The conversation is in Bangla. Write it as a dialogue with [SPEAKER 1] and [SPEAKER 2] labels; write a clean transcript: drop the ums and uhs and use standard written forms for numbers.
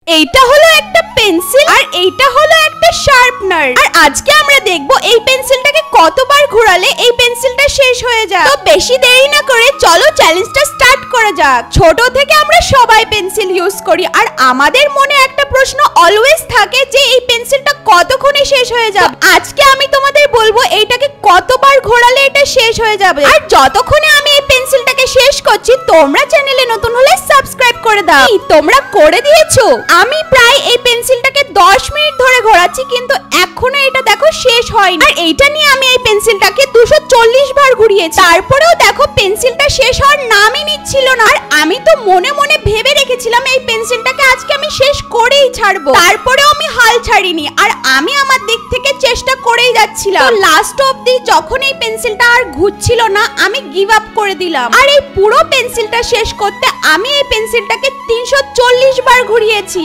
[SPEAKER 1] এইটা হলো একটা পেন্সিল আর এইটা হলো একটা শার্পনার। আর আজকে আমরা দেখব এই পেন্সিলটাকে কতবার ঘোরালে এই পেন্সিলটা শেষ হয়ে যায়। তো বেশি দেরি না করে চলো চ্যালেঞ্জটা স্টার্ট করা যাক। ছোট থেকে আমরা সবাই পেন্সিল ইউজ করি আর আমাদের মনে একটা প্রশ্ন অলওয়েজ থাকে যে এই পেন্সিলটা কতক্ষণে শেষ হয়ে যাবে। আজকে আমি তোমাদের বলবো এইটাকে কতবার ঘোরালে এটা শেষ হয়ে যাবে। আর যতক্ষণে আমি এই পেন্সিলটাকে শেষ করছি তোমরা চ্যানেলে নতুন হলে সাবস্ক্রাইব করে দাও। তোমরা করে দিয়েছো? আমি প্রায় এই পেন্সিলটাকে 10 মিনিট ধরে ঘোরাচ্ছি কিন্তু এখনো এটা দেখো শেষ হয়নি। আর এইটা নিয়ে আমি এই পেন্সিলটাকে 240 বার ঘুরিয়েছি, তারপরেও দেখো পেন্সিলটা শেষ হওয়ার নামই নিচ্ছিল না। আর আমি তো মনে মনে ভেবে রেখেছিলাম এই পেন্সিলটাকে আজকে আমি শেষ করেই ছাড়বো, তারপরেও আমি হাল ছাড়িনি আর আমি আমার দিক থেকে চেষ্টা করেই যাচ্ছিলাম। তো লাস্ট অবধি যখন এই পেন্সিলটা আর ঘুরছিল না আমি গিভ আপ করে দিলাম। আর এই পুরো পেন্সিলটা শেষ করতে আমি এই পেন্সিলটাকে 340 বার ঘুরিয়েছি।